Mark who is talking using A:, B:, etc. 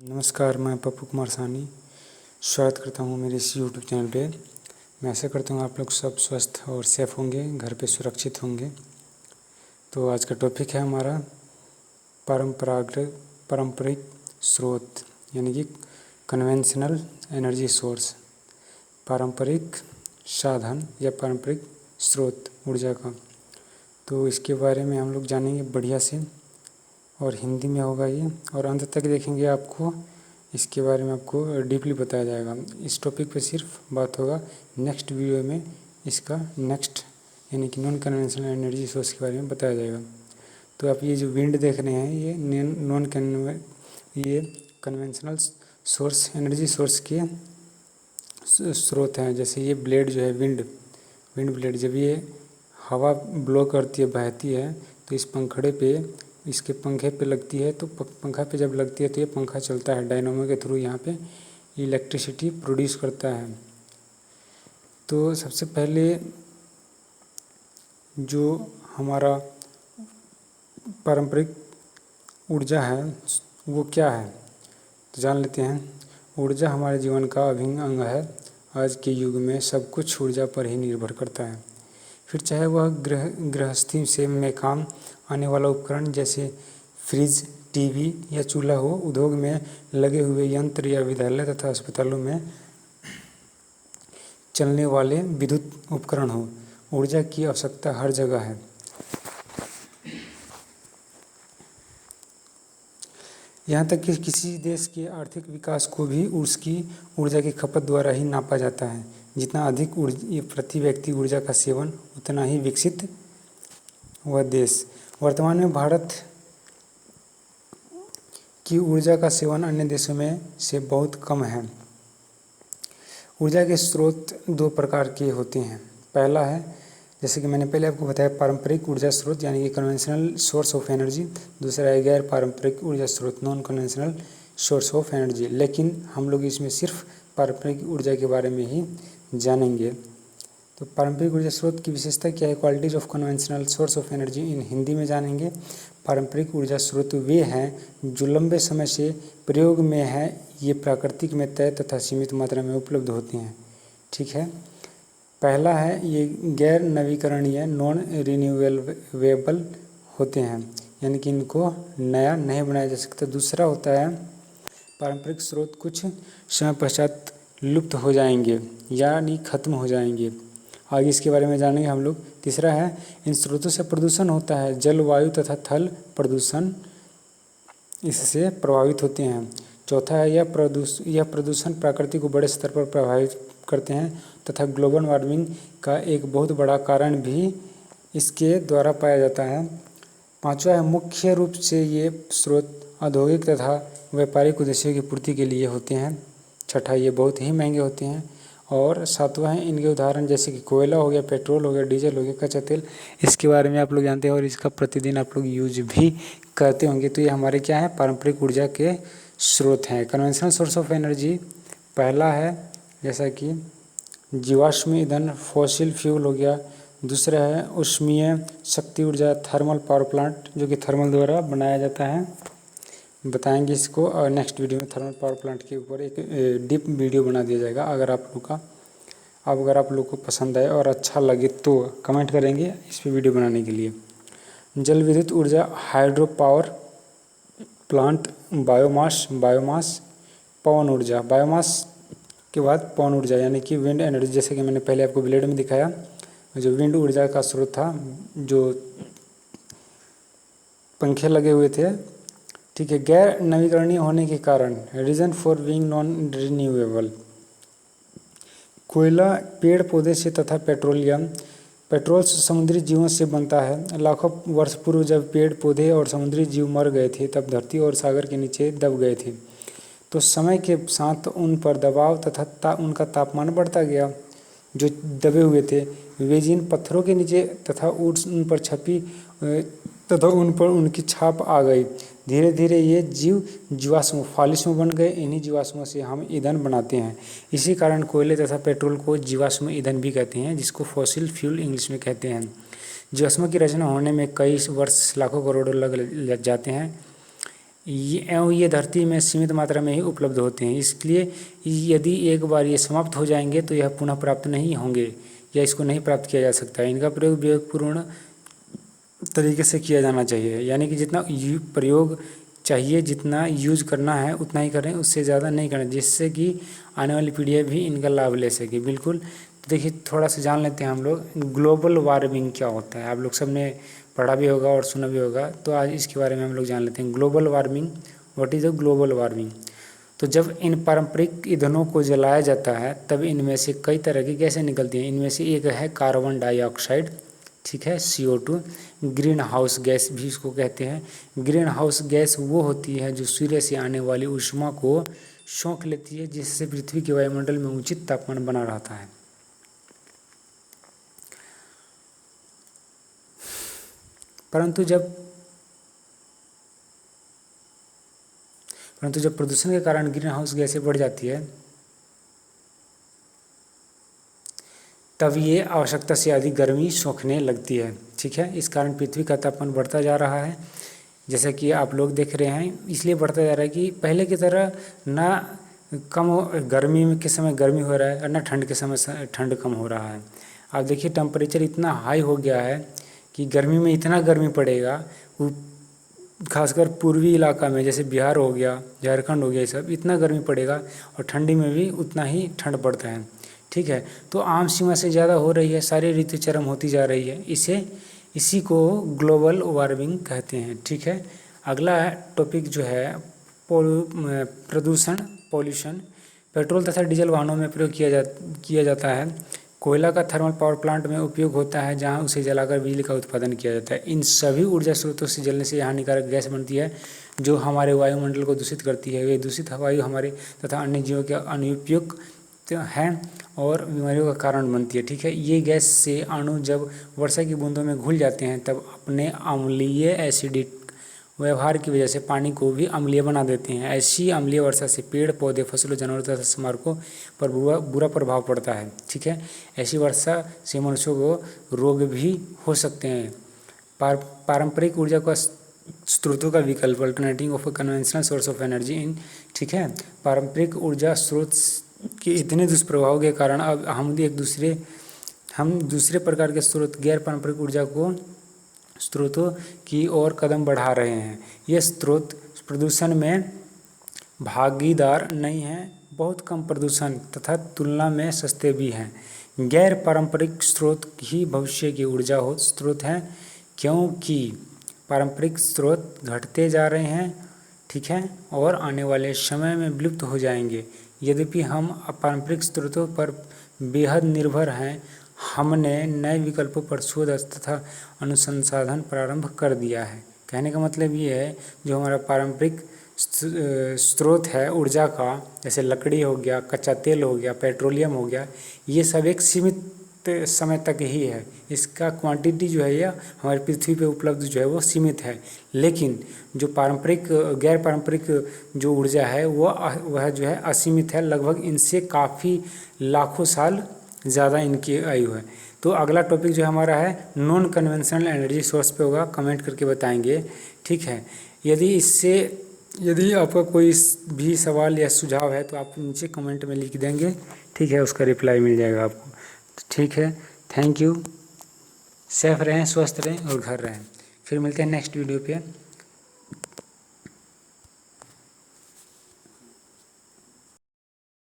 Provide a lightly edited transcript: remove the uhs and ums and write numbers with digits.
A: नमस्कार, मैं पप्पू कुमार साहनी स्वागत करता हूँ मेरे इस यूट्यूब चैनल पे। मैं आशा करता हूँ आप लोग सब स्वस्थ और सेफ होंगे, घर पे सुरक्षित होंगे। तो आज का टॉपिक है हमारा पारंपरिक स्रोत यानी कि कन्वेंशनल एनर्जी सोर्स, पारंपरिक साधन या पारंपरिक स्रोत ऊर्जा का। तो इसके बारे में हम लोग जानेंगे बढ़िया से, और हिंदी में होगा ये, और अंत तक देखेंगे। आपको इसके बारे में आपको डीपली बताया जाएगा। इस टॉपिक पे सिर्फ बात होगा। नेक्स्ट वीडियो में इसका नेक्स्ट यानी कि नॉन कन्वेंशनल एनर्जी सोर्स के बारे में बताया जाएगा। तो आप ये जो विंड देख रहे हैं ये कन्वेंशनल सोर्स एनर्जी सोर्स के स्रोत हैं। जैसे ये ब्लेड जो है विंड ब्लेड, जब ये हवा ब्लो करती है, बहती है, तो इस पंखड़े पे, इसके पंखे पे लगती है। तो पंखा पे जब लगती है तो ये पंखा चलता है डायनामो के थ्रू, यहाँ पे इलेक्ट्रिसिटी प्रोड्यूस करता है। तो सबसे पहले जो हमारा पारंपरिक ऊर्जा है वो क्या है, तो जान लेते हैं। ऊर्जा हमारे जीवन का अभिन्न अंग है। आज के युग में सब कुछ ऊर्जा पर ही निर्भर करता है। फिर चाहे वह गृहस्थी से में काम आने वाला उपकरण जैसे फ्रिज, टीवी या चूल्हा हो, उद्योग में लगे हुए यंत्र या विद्यालय तथा अस्पतालों में चलने वाले विद्युत उपकरण हो, ऊर्जा की आवश्यकता हर जगह है। यहाँ तक कि किसी देश के आर्थिक विकास को भी उसकी ऊर्जा की खपत द्वारा ही नापा जाता है। जितना अधिक प्रति व्यक्ति ऊर्जा का सेवन, उतना ही विकसित वह देश। वर्तमान में भारत की ऊर्जा का सेवन अन्य देशों में से बहुत कम है। ऊर्जा के स्रोत दो प्रकार के होते हैं। पहला है, जैसे कि मैंने पहले आपको बताया, पारंपरिक ऊर्जा स्रोत यानी कि कन्वेंशनल सोर्स ऑफ एनर्जी। दूसरा है गैर पारंपरिक ऊर्जा स्रोत, non conventional source of energy. लेकिन हम लोग इसमें सिर्फ पारंपरिक ऊर्जा के बारे में ही जानेंगे। तो पारंपरिक ऊर्जा स्रोत की विशेषता क्या है? Qualities of conventional source of energy in Hindi में जानेंगे। पारंपरिक ऊर्जा स्रोत वे हैं जो लंबे समय से प्रयोग में है। ये प्राकृतिक में तय तथा सीमित मात्रा में उपलब्ध होती हैं। ठीक है। पहला है, ये गैर नवीकरणीय, नॉन रिन्यूएबल होते हैं, यानी कि इनको नया नहीं बनाया जा सकता। दूसरा होता है, पारंपरिक स्रोत कुछ समय पश्चात लुप्त हो जाएंगे यानी खत्म हो जाएंगे। आगे इसके बारे में जानेंगे हम लोग। तीसरा है, इन स्रोतों से प्रदूषण होता है। जल, वायु तथा थल प्रदूषण इससे प्रभावित होते हैं। चौथा है, यह प्रदूषण प्रकृति को बड़े स्तर पर प्रभावित करते हैं तथा ग्लोबल वार्मिंग का एक बहुत बड़ा कारण भी इसके द्वारा पाया जाता है। पांचवा है, मुख्य रूप से ये स्रोत औद्योगिक तथा व्यापारिक उद्देश्यों की पूर्ति के लिए होते हैं। छठा, ये बहुत ही महंगे होते हैं। और सातवां है, इनके उदाहरण जैसे कि कोयला हो गया, पेट्रोल हो गया, डीजल हो गया, कच्चा तेल, इसके बारे में आप लोग जानते हैं और इसका प्रतिदिन आप लोग यूज भी करते होंगे। तो ये हमारे क्या है, पारंपरिक ऊर्जा के स्रोत हैं। कन्वेंशनल सोर्स ऑफ एनर्जी पहला है, जैसा कि जीवाश्म ईंधन, फॉसिल फ्यूल हो गया। दूसरा है ऊष्मीय शक्ति ऊर्जा, थर्मल पावर प्लांट, जो कि थर्मल द्वारा बनाया जाता है। बताएंगे इसको, और नेक्स्ट वीडियो में थर्मल पावर प्लांट के ऊपर एक डीप वीडियो बना दिया जाएगा। अगर आप लोग को पसंद आए और अच्छा लगे तो कमेंट करेंगे इस पे वीडियो बनाने के लिए। जल विद्युत ऊर्जा, हाइड्रो पावर प्लांट, बायोमास, पवन ऊर्जा। बायोमास के बाद पवन ऊर्जा यानी कि विंड एनर्जी, जैसे कि मैंने पहले आपको ब्लेड में दिखाया, जो विंड ऊर्जा का स्रोत था, जो पंखे लगे हुए थे। ठीक है। गैर नवीकरणीय होने के कारण, reason for being non renewable, कोयला पेड़ पौधे से तथा पेट्रोल समुद्री जीवों से बनता है। लाखों वर्ष पूर्व जब पेड़ पौधे और समुद्री जीव मर गए थे, तब धरती और सागर के नीचे दब गए थे। तो समय के साथ उन पर दबाव तथा उनका तापमान बढ़ता गया। जो दबे हुए थे वे जिन पत्थरों के नीचे तथा उन पर छपी तथा उन पर उनकी छाप आ गई। धीरे धीरे ये जीवाश्म फालिस्म बन गए। इन्हीं जीवाश्मों से हम ईंधन बनाते हैं। इसी कारण कोयले तथा पेट्रोल को जीवाश्म ईंधन भी कहते हैं, जिसको फॉसिल फ्यूल इंग्लिश में कहते हैं। जीवाश्मों की रचना होने में कई वर्ष, लाखों करोड़ों लग जाते हैं। ये धरती में सीमित मात्रा में ही उपलब्ध होते हैं। इसलिए यदि एक बार ये समाप्त हो जाएंगे तो यह पुनः प्राप्त नहीं होंगे या इसको नहीं प्राप्त किया जा सकता है। इनका प्रयोग विवेकपूर्ण तरीके से किया जाना चाहिए, यानी कि जितना प्रयोग चाहिए, जितना यूज करना है उतना ही करें, उससे ज़्यादा नहीं करें, जिससे कि आने वाली पीढ़ियाँ भी इनका लाभ ले सके। बिल्कुल। तो देखिए थोड़ा सा जान लेते हैं हम लोग ग्लोबल वार्मिंग क्या होता है। आप लोग सब ने पढ़ा भी होगा और सुना भी होगा, तो आज इसके बारे में हम लोग जान लेते हैं। Global warming, what is the global warming. तो जब इन पारंपरिक ईंधनों को जलाया जाता है तब इनमें से कई तरह की गैसें निकलती हैं। इनमें से एक है कार्बन डाइऑक्साइड, ठीक है, CO2। ग्रीन हाउस गैस भी इसको कहते हैं। ग्रीन हाउस गैस वो होती है जो सूर्य से आने वाली ऊष्मा को सोख लेती है, जिससे पृथ्वी के वायुमंडल में उचित तापमान बना रहता है। परंतु जब प्रदूषण के कारण ग्रीन हाउस गैसें बढ़ जाती है तब ये आवश्यकता से अधिक गर्मी सोखने लगती है, ठीक है। इस कारण पृथ्वी का तापमान बढ़ता जा रहा है, जैसा कि आप लोग देख रहे हैं। इसलिए बढ़ता जा रहा है कि पहले की तरह ना गर्मी के समय गर्मी हो रहा है और ना ठंड के समय ठंड कम हो रहा है। आप देखिए टेम्परेचर इतना हाई हो गया है कि गर्मी में इतना गर्मी पड़ेगा, खासकर पूर्वी इलाका में जैसे बिहार हो गया, झारखंड हो गया, ये सब इतना गर्मी पड़ेगा, और ठंडी में भी उतना ही ठंड पड़ता है, ठीक है। तो आम सीमा से ज़्यादा हो रही है, सारी ऋतु चरम होती जा रही है। इसी को ग्लोबल वार्मिंग कहते हैं, ठीक है। अगला टॉपिक जो है प्रदूषण, पॉल्यूशन। पेट्रोल तथा डीजल वाहनों में प्रयोग किया जाता है। कोयला का थर्मल पावर प्लांट में उपयोग होता है, जहां उसे जलाकर बिजली का उत्पादन किया जाता है। इन सभी ऊर्जा स्रोतों से जलने से हानिकारक गैस बनती है जो हमारे वायुमंडल को दूषित करती है। वे दूषित वायु हमारे तथा अन्य जीवों के अनुपयुक्त हैं और बीमारियों का कारण बनती है, ठीक है। ये गैस से अणु जब वर्षा की बूंदों में घुल जाते हैं तब अपने अम्लीय एसिडिक व्यवहार की वजह से पानी को भी अम्लीय बना देते हैं। ऐसी अम्लीय वर्षा से पेड़ पौधे, फसलों, जानवरों तथा स्मारकों पर बुरा प्रभाव पड़ता है, ठीक है। ऐसी वर्षा से मनुष्यों को रोग भी हो सकते हैं। पारंपरिक ऊर्जा का स्रोतों का विकल्प, alternative of conventional source of energy in, ठीक है। पारंपरिक ऊर्जा स्रोत के इतने दुष्प्रभाव के कारण अब हम दूसरे प्रकार के स्रोत, गैर पारंपरिक ऊर्जा को स्रोतों की ओर कदम बढ़ा रहे हैं। ये स्रोत प्रदूषण में भागीदार नहीं हैं, बहुत कम प्रदूषण तथा तुलना में सस्ते भी हैं। गैर पारंपरिक स्रोत ही भविष्य की ऊर्जा स्रोत हैं, क्योंकि पारंपरिक स्रोत घटते जा रहे हैं, ठीक है, और आने वाले समय में विलुप्त हो जाएंगे। यद्यपि हम पारंपरिक स्रोतों पर बेहद निर्भर हैं, हमने नए विकल्पों पर शोध तथा अनुसंधान प्रारंभ कर दिया है। कहने का मतलब ये है, जो हमारा पारंपरिक स्रोत है ऊर्जा का, जैसे लकड़ी हो गया, कच्चा तेल हो गया, पेट्रोलियम हो गया, ये सब एक सीमित समय तक ही है। इसका क्वांटिटी जो है यह हमारी पृथ्वी पे उपलब्ध जो है वो सीमित है। लेकिन जो गैर पारंपरिक जो ऊर्जा है वह जो है असीमित है, लगभग इनसे काफ़ी लाखों साल ज़्यादा इनकी आयु है। तो अगला टॉपिक जो हमारा है नॉन कन्वेंशनल एनर्जी सोर्स पे होगा, कमेंट करके बताएंगे, ठीक है। यदि आपका कोई भी सवाल या सुझाव है तो आप नीचे कमेंट में लिख देंगे, ठीक है, उसका रिप्लाई मिल जाएगा आपको, ठीक है। Thank you. सेफ रहें, स्वस्थ रहें और घर रहें। फिर मिलते हैं नेक्स्ट वीडियो पे।